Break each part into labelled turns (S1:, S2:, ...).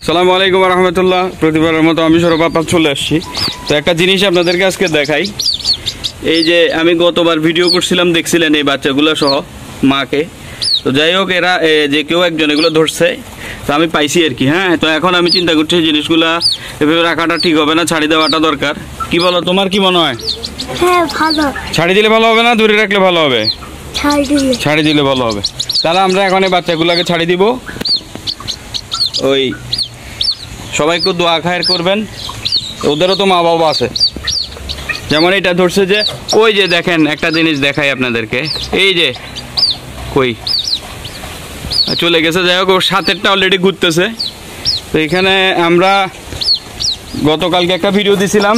S1: আসসালামু আলাইকুম ওয়া রাহমাতুল্লাহ। প্রতিবারের মতো আমি সৌরভ আপা চলে আসছি। তো একটা জিনিস আপনাদেরকে আজকে দেখাই। এই যে আমি গতবার ভিডিও করছিলাম, দেখছিলেন এই বাচ্চাগুলো সহ মাকে। তো যাই হোক, এরা যে কেউ একজন এগুলো ধরছে, তো আমি পাইছি আর কি। হ্যাঁ, তো এখন আমি চিন্তা করছি জিনিসগুলা এভাবে রাখাটা ঠিক হবে না, ছাড়ি দেওয়াটা দরকার। কি বলো, তোমার কি মনে হয়?
S2: হ্যাঁ, ভালো।
S1: ছাড়ি দিলে ভালো হবে না দূরে রাখলে ভালো হবে? ছাড়ি দিলে ভালো হবে। তাহলে আমরা এখন এই বাচ্চাগুলোকে ছাড়ি দিব। ওই সবাই একটু দোয়া খায়ের করবেন, ওদেরও তো মা বাবা আছে। যেমন এটা ধরছে যে, ওই যে দেখেন একটা জিনিস দেখাই আপনাদেরকে, এই যে কই চলে গেছে। যাই হোক, ওর সাথেরটা অলরেডি ঘুরতেছে। তো এখানে আমরা গতকালকে একটা ভিডিও দিছিলাম।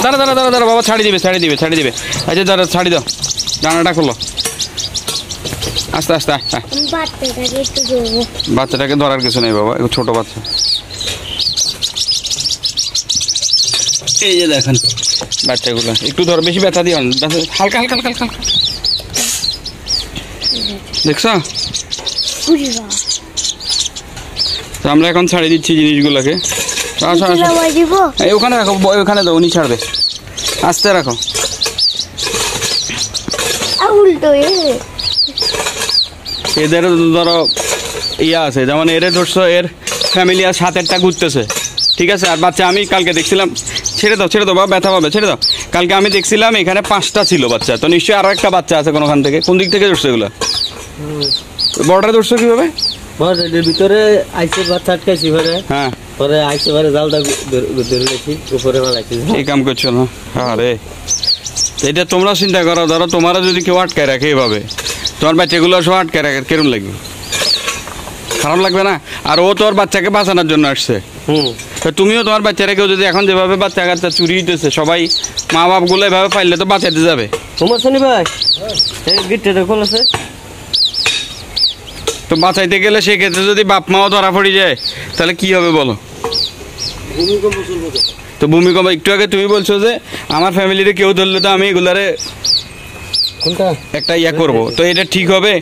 S1: দাঁড়া দাঁড়া দাঁড়া দাঁড়া বাবা, ছাড়ি দিবে। আচ্ছা দাঁড়া, ছাড়ি দাও, ডানাটা খোলো, আস্তে আস্তে। বাচ্চাটাকে ধরার কিছু নেই বাবা, ছোট বাচ্চা। এই যে দেখেন বাচ্চাগুলো, একটু ধরো, বেশি ব্যথা দিও না, হালকা হালকা হালকা হালকা। দেখছো, আমরা এখন ছাড়িয়ে দিচ্ছি জিনিসগুলোকে। ওখানে রাখো, ওখানে দাও, উনি ছাড়বে। আস্তে রাখো। এদের ধরো ইয়া আছে, যেমন এর ধরছো, এর ফ্যামিলি আর সাথেরটা ঘুরতেছে, ঠিক আছে। আর বাচ্চা আমি কালকে দেখছিলাম, ছেড়ে দাও বাবা, ব্যথা পাবে, ছেড়ে দাও। কালকে আমি দেখছিলাম এখানে 5টা ছিল বাচ্চা, তো নিশ্চয়ই আরো একটা বাচ্চা আছে কোনখান থেকে। কোন দিক থেকে ধরছো এগুলো? বর্ডারে ধরছো কিভাবে?
S3: বর্ডারের ভিতরে আইসে বাচ্চা আটকাইছি ঘরে। হ্যাঁ, পরে আইসে ঘরে জালটা ধরে রেখেছি, উপরে মালাইছি।
S1: এই কাম করছো না? আরে এটা তোমরা চিন্তা করো, ধরো তোমারা যদি কেউ আটকায় রাখে এভাবে, তোমার বাচ্চাগুলো সব আটকায় রাখে, কিরম লাগবে? খারাপ লাগবে না? আর ও তোর বাচ্চাকে বাঁচানোর জন্য আসছে। তুমিও তোমার বাচ্চারা, কেউ যদি এখন যেভাবে বাচ্চা কাচ্চা চুরি হইতেছে, সবাই মা বাপ গুলো এভাবে পাইলে তো বাঁচাইতে যাবে।
S3: তোমার শনি ভাই গিটটা খোলাছে,
S1: তো বাঁচাইতে গেলে সেক্ষেত্রে যদি বাপ মাও ধরা পড়ে যায় তাহলে কি হবে বলো? তো ভূমিকম্প, একটু আগে তুমি বলছো যে আমার ফ্যামিলিতে কেউ ধরলে তো আমি এগুলারে একটা ইয়া করবো, তো এটা ঠিক হবে?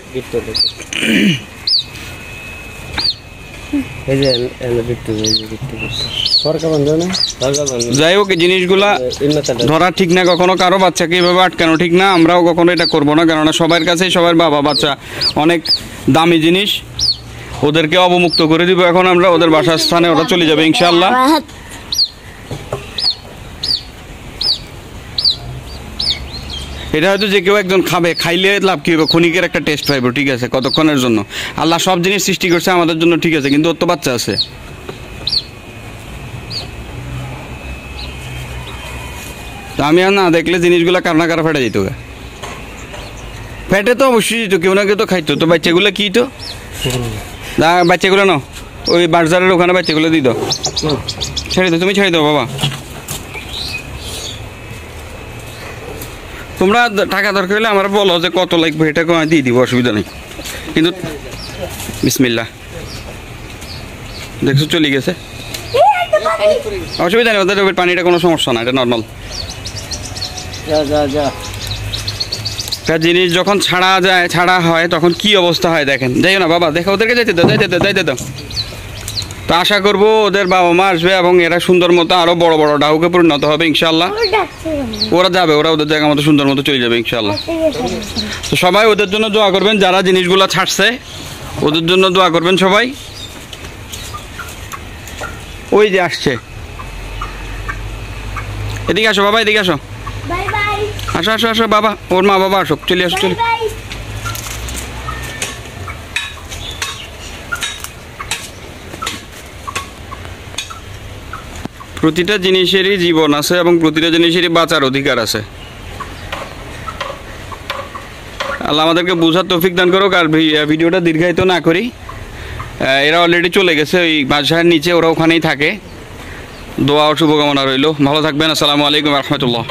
S1: যাই হোক, জিনিসগুলা ধরা ঠিক না কখনো, কারো বাচ্চাকে এইভাবে আটকানো ঠিক না। আমরাও কখনো এটা করবো না, কেননা সবার কাছেই সবার বাবা বাচ্চা অনেক দামি জিনিস। ওদেরকে অবমুক্ত করে দিব এখন আমরা, ওদের বাসার স্থানে ওরা চলে যাবে ইনশাআল্লাহ। এটা হয়তো যে কেউ একজন খাবে, খাইলে লাভ কি হবে? ক্ষণিকের একটা টেস্ট পাইব, ঠিক আছে, কতক্ষণের জন্য। আল্লাহ সব জিনিস সৃষ্টি করছে আমাদের জন্য, ঠিক আছে, কিন্তু ওর তো বাচ্চা আছে। তো আমি আর না দেখলে জিনিসগুলো কারণা কারা ফেটে যেত, ফেটে তো অবশ্যই যেত, কেউ না কেউ তো খাইতো। তো বাচ্চাগুলো কি তো বাচ্চাগুলো না, ওই বাজারের ওখানে বাচ্চাগুলো দিই দাও, ছেড়ে দাও, তুমি ছেড়ে দাও বাবা। তোমরা টাকা দরকার হলে আমার বলো যে কত লাগবে, এটা আমি দিয়ে দিব, অসুবিধা নেই। কিন্তু বিসমিল্লাহ, দেখছো চলে গেছে, অসুবিধা নেই, ওদের পানিটা কোনো সমস্যা না, এটা নর্মাল। জিনিস যখন ছাড়া হয় তখন কি অবস্থা হয় দেখেন। যাইও না বাবা, দেখো ওদেরকে যাইতে দাও। তো আশা করবো ওদের বাবা মা আসবে এবং এরা সুন্দর মতো আরো বড় বড় ডাউকে পরিণত হবে ইনশাআল্লাহ। ওরা যাবে, ওরা ওদের জায়গা মতো সুন্দর মতো চলে যাবে ইনশাআল্লাহ। তো সবাই ওদের জন্য দোয়া করবেন, যারা জিনিসগুলো ছাড়ছে ওদের জন্য দোয়া করবেন সবাই। ওই যে আসছে, এদিকে আসো বাবা, এদিকে আসো, আসো বাবা, ওর মা বাবা আসো, চলে আসো, চলে। প্রতিটা জিনিসেরই জীবন আছে এবং প্রতিটা জিনিসেরই বাঁচার অধিকার আছে। আল্লাহ আমাদেরকে বোঝার তৌফিক দান করুক। আর ভিডিওটা দীর্ঘায়িত না করি, এরা অলরেডি চলে গেছে ওই বাসার নিচে, ওরা ওখানেই থাকে। দোয়া ও শুভকামনা রইল, ভালো থাকবেন। আসসালামু আলাইকুম ওয়া রাহমাতুল্লাহ।